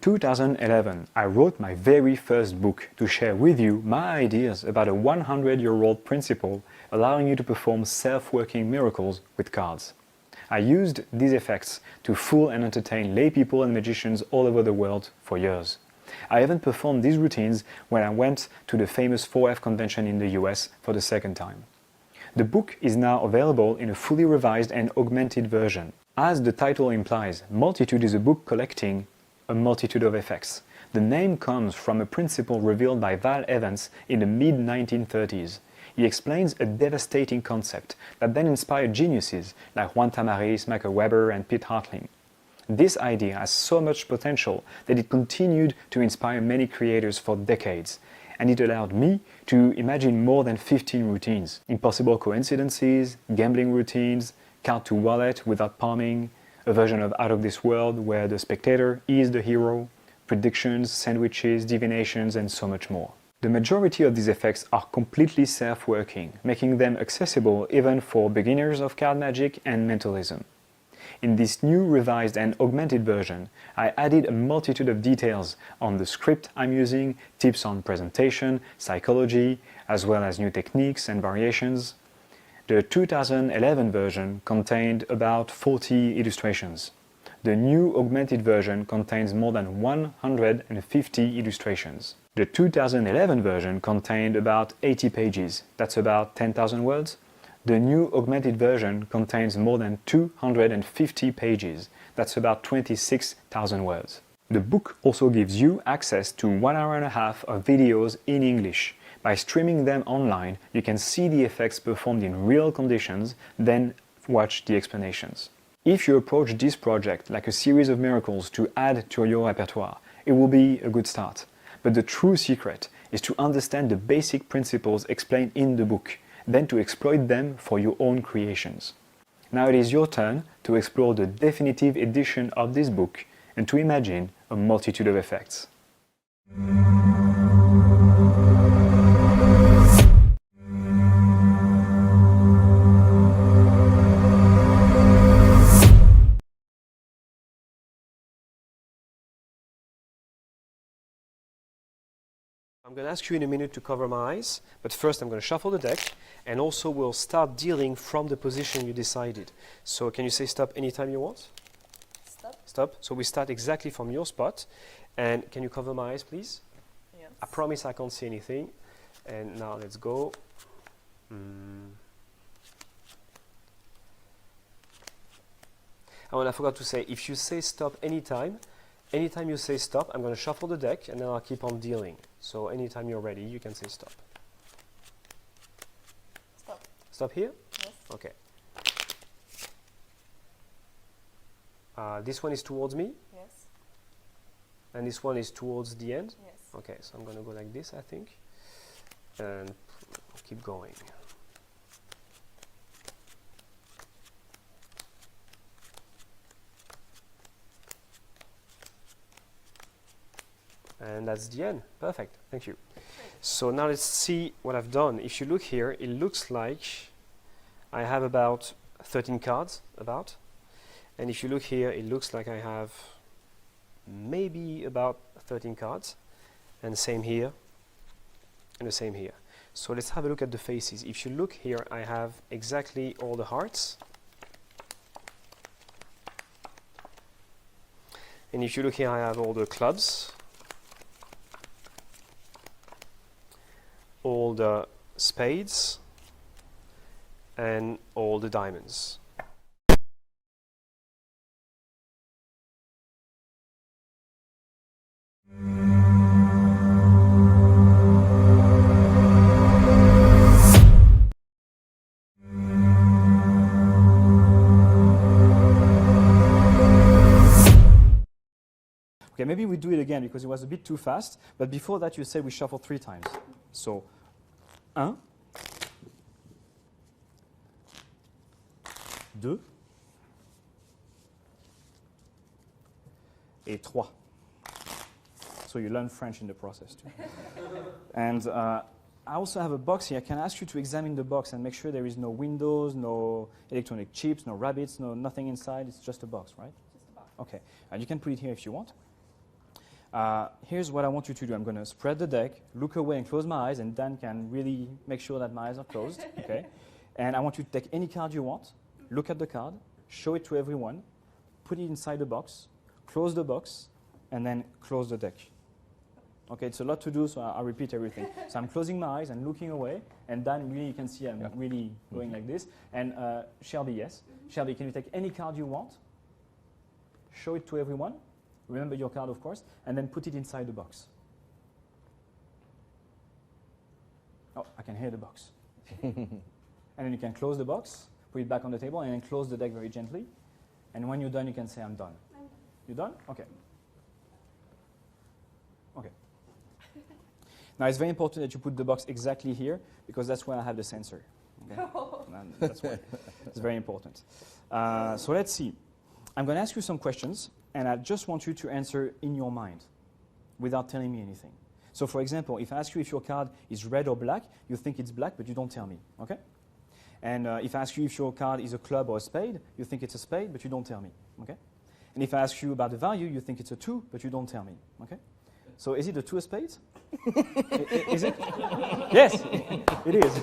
In 2011, I wrote my very first book to share with you my ideas about a 100-year-old principle allowing you to perform self-working miracles with cards. I used these effects to fool and entertain lay people and magicians all over the world for years. I even performed these routines when I went to the famous 4F convention in the US for the second time. The book is now available in a fully revised and augmented version. As the title implies, Multitude is a book collecting a multitude of effects. The name comes from a principle revealed by Val Evans in the mid-1930s. He explains a devastating concept that then inspired geniuses like Juan Tamariz, Michael Weber and Pete Hartling. This idea has so much potential that it continued to inspire many creators for decades, and it allowed me to imagine more than 15 routines. Impossible coincidences, gambling routines, card to wallet without palming, a version of Out of This World where the spectator is the hero, predictions, sandwiches, divinations and so much more. The majority of these effects are completely self-working, making them accessible even for beginners of card magic and mentalism. In this new revised and augmented version, I added a multitude of details on the script I'm using, tips on presentation, psychology, as well as new techniques and variations. The 2011 version contained about 40 illustrations. The new augmented version contains more than 150 illustrations. The 2011 version contained about 80 pages, that's about 10,000 words. The new augmented version contains more than 250 pages, that's about 26,000 words. The book also gives you access to 1 hour and a half of videos in English. By streaming them online, you can see the effects performed in real conditions, then watch the explanations. If you approach this project like a series of miracles to add to your repertoire, it will be a good start. But the true secret is to understand the basic principles explained in the book, then to exploit them for your own creations. Now it is your turn to explore the definitive edition of this book and to imagine a multitude of effects. I'm going to ask you in a minute to cover my eyes, but first I'm going to shuffle the deck, and also we'll start dealing from the position you decided. So can you say stop anytime you want? Stop. Stop. So we start exactly from your spot. And can you cover my eyes, please? Yes. I promise I can't see anything. And now let's go. Oh, and I forgot to say, if you say stop anytime you say stop, I'm going to shuffle the deck and then I'll keep on dealing. So anytime you're ready, you can say stop. Stop. Stop here? Yes. Okay. This one is towards me? Yes. And this one is towards the end? Yes. Okay, so I'm going to go like this, I think. And keep going. And that's the end. Perfect. Thank you. So now let's see what I've done. If you look here, it looks like I have about 13 cards, And if you look here, it looks like I have maybe about 13 cards. And same here, and the same here. So let's have a look at the faces. If you look here, I have exactly all the hearts. And if you look here, I have all the clubs. All the spades and all the diamonds. Okay, maybe we do it again because it was a bit too fast, but before that you said we shuffle 3 times. So, 1, 2, et 3. So you learn French in the process too. And I also have a box here. I can ask you to examine the box and make sure there is no windows, no electronic chips, no rabbits, nothing inside. It's just a box, right? Just a box. Okay, and you can put it here if you want. Here's what I want you to do. I'm going to spread the deck, look away and close my eyes, and Dan can really make sure that my eyes are closed. Okay? And I want you to take any card you want, look at the card, show it to everyone, put it inside the box, close the box, and then close the deck. Okay, it's a lot to do, so I'll repeat everything. So I'm closing my eyes and looking away, and Dan, really, you can see I'm really going like this. And Shelby, yes. Shelby, can you take any card you want, show it to everyone, remember your card, of course, and then put it inside the box. Oh, I can hear the box. And then you can close the box, put it back on the table, and then close the deck very gently. And when you're done, you can say, I'm done. You done? Okay. Okay. Now, it's very important that you put the box exactly here, because that's where I have the sensor. Okay? And that's why. It's very important. So let's see. I'm going to ask you some questions, and I just want you to answer in your mind without telling me anything. So, for example, if I ask you if your card is red or black, you think it's black, but you don't tell me. Okay? And if I ask you if your card is a club or a spade, you think it's a spade, but you don't tell me. Okay? And if I ask you about the value, you think it's a 2, but you don't tell me. Okay? So is it a 2 of spades? Is it? Yes, it is.